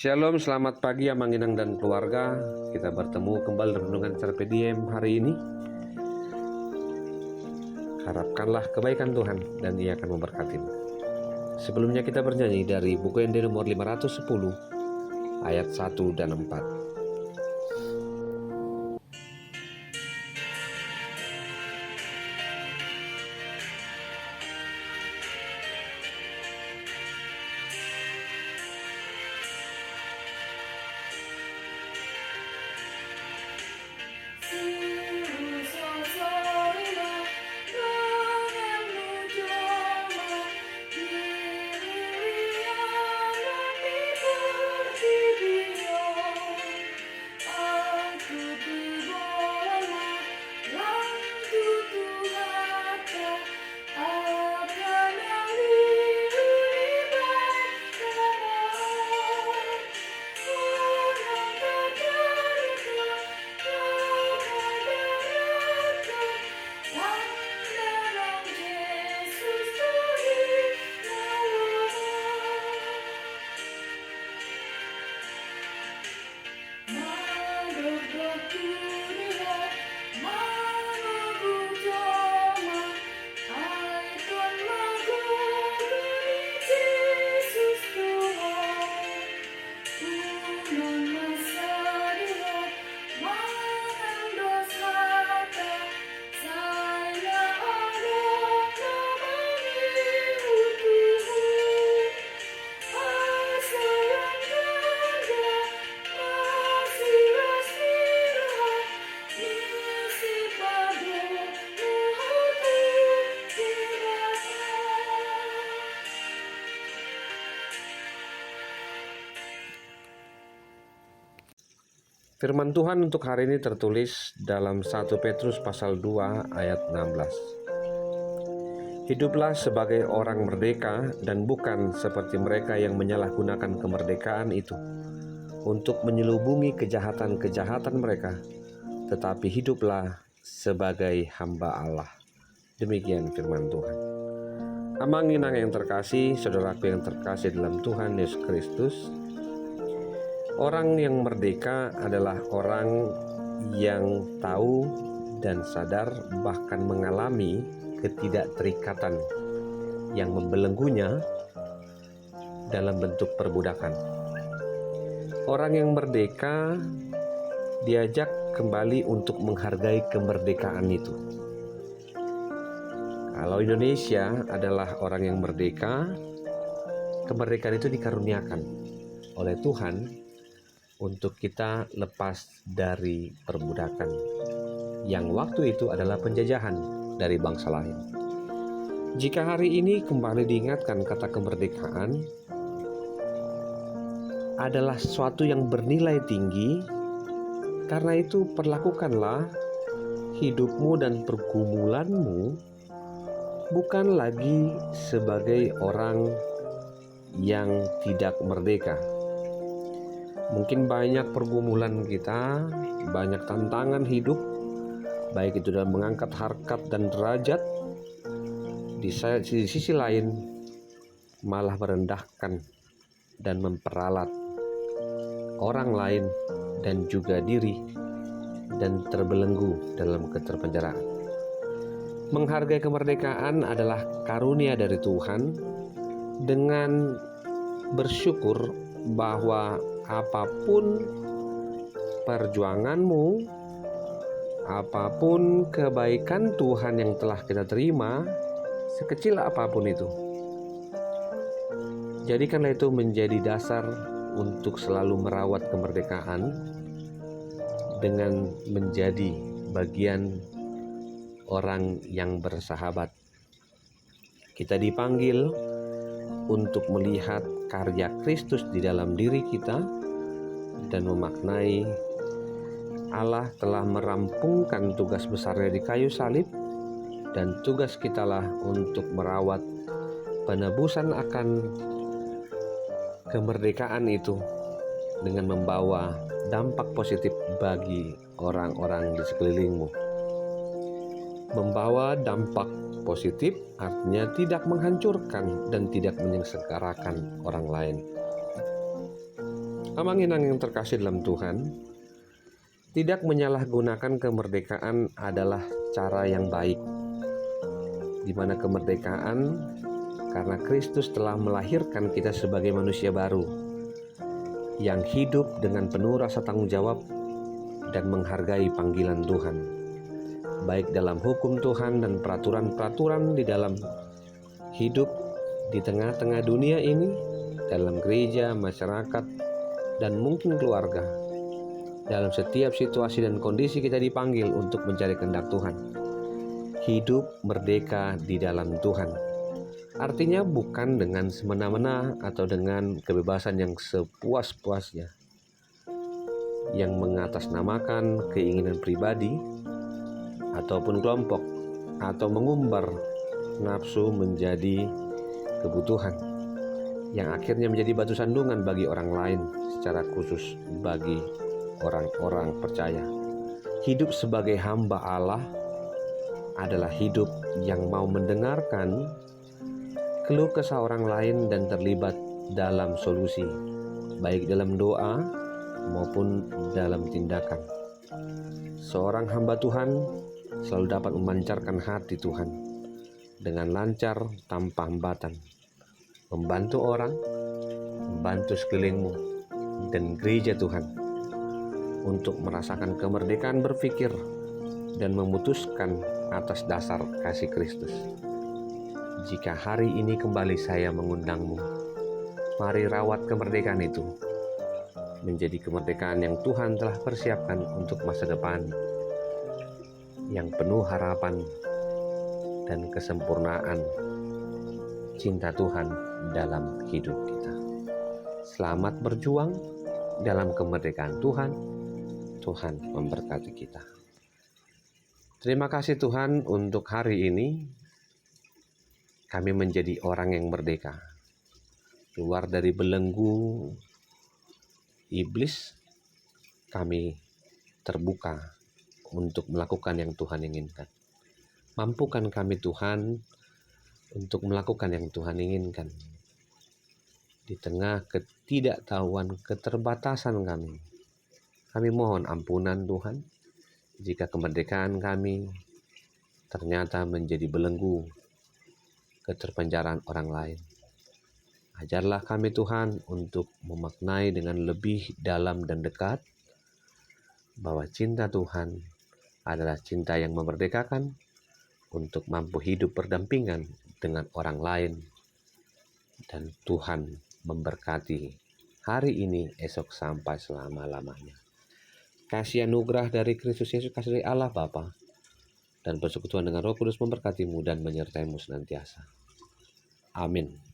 Shalom, selamat pagi Amang Inang dan keluarga. Kita bertemu kembali dalam renungan Carpe Diem hari ini. Harapkanlah kebaikan Tuhan dan Ia akan memberkatimu. Sebelumnya kita bernyanyi dari buku Ende nomor 510 ayat 1 dan 4. Firman Tuhan untuk hari ini tertulis dalam 1 Petrus pasal 2 ayat 16. Hiduplah sebagai orang merdeka dan bukan seperti mereka yang menyalahgunakan kemerdekaan itu untuk menyelubungi kejahatan-kejahatan mereka, tetapi hiduplah sebagai hamba Allah. Demikian firman Tuhan. Amang Inang yang terkasih, saudaraku yang terkasih dalam Tuhan Yesus Kristus, orang yang merdeka adalah orang yang tahu dan sadar, bahkan mengalami ketidakterikatan yang membelenggunya dalam bentuk perbudakan. Orang yang merdeka diajak kembali untuk menghargai kemerdekaan itu. Kalau Indonesia adalah orang yang merdeka, kemerdekaan itu dikaruniakan oleh Tuhan untuk kita lepas dari perbudakan yang waktu itu adalah penjajahan dari bangsa lain. Jika hari ini kembali diingatkan kata kemerdekaan adalah sesuatu yang bernilai tinggi, karena itu perlakukanlah hidupmu dan pergumulanmu bukan lagi sebagai orang yang tidak merdeka. Mungkin banyak pergumulan kita, banyak tantangan hidup, baik itu dalam mengangkat harkat dan derajat, di sisi lain malah merendahkan dan memperalat orang lain dan juga diri, dan terbelenggu dalam keterpenjaraan. Menghargai kemerdekaan adalah karunia dari Tuhan, dengan bersyukur bahwa apapun perjuanganmu, apapun kebaikan Tuhan yang telah kita terima, sekecil apapun itu, jadikanlah itu menjadi dasar untuk selalu merawat kemerdekaan dengan menjadi bagian orang yang bersahabat. Kita dipanggil untuk melihat karya Kristus di dalam diri kita dan memaknai Allah telah merampungkan tugas besarnya di kayu salib, dan tugas kitalah untuk merawat penebusan akan kemerdekaan itu dengan membawa dampak positif bagi orang-orang di sekelilingmu. Membawa dampak positif artinya tidak menghancurkan dan tidak menyengsarakan orang lain. Amang-inang yang terkasih dalam Tuhan, tidak menyalahgunakan kemerdekaan adalah cara yang baik, di mana kemerdekaan karena Kristus telah melahirkan kita sebagai manusia baru yang hidup dengan penuh rasa tanggung jawab dan menghargai panggilan Tuhan, baik dalam hukum Tuhan dan peraturan-peraturan di dalam hidup di tengah-tengah dunia ini, dalam gereja, masyarakat, dan mungkin keluarga. Dalam setiap situasi dan kondisi kita dipanggil untuk mencari kehendak Tuhan. Hidup merdeka di dalam Tuhan. Artinya bukan dengan semena-mena atau dengan kebebasan yang sepuas-puasnya, yang mengatasnamakan keinginan pribadi ataupun kelompok, atau mengumbar nafsu menjadi kebutuhan, yang akhirnya menjadi batu sandungan bagi orang lain, secara khusus bagi orang-orang percaya. Hidup sebagai hamba Allah adalah hidup yang mau mendengarkan keluh kesah orang lain dan terlibat dalam solusi, baik dalam doa maupun dalam tindakan. Seorang hamba Tuhan selalu dapat memancarkan hati Tuhan dengan lancar tanpa hambatan, membantu orang, membantu sekelilingmu dan gereja Tuhan untuk merasakan kemerdekaan berpikir dan memutuskan atas dasar kasih Kristus. Jika hari ini kembali saya mengundangmu, mari rawat kemerdekaan itu menjadi kemerdekaan yang Tuhan telah persiapkan untuk masa depan, yang penuh harapan dan kesempurnaan cinta Tuhan dalam hidup kita. Selamat berjuang dalam kemerdekaan Tuhan. Tuhan memberkati kita. Terima kasih Tuhan untuk hari ini. Kami menjadi orang yang merdeka, keluar dari belenggu iblis. Kami terbuka untuk melakukan yang Tuhan inginkan. Mampukan kami Tuhan untuk melakukan yang Tuhan inginkan. Di tengah ketidaktahuan, keterbatasan kami mohon ampunan Tuhan jika kemerdekaan kami ternyata menjadi belenggu keterpenjaraan orang lain. Ajarlah kami Tuhan untuk memaknai dengan lebih dalam dan dekat bahwa cinta Tuhan adalah cinta yang memerdekakan untuk mampu hidup berdampingan dengan orang lain. Dan Tuhan memberkati hari ini, esok, sampai selama-lamanya. Kasih anugerah dari Kristus Yesus, kasih dari Allah Bapa, dan persekutuan dengan Roh Kudus memberkatimu dan menyertaimu senantiasa. Amin.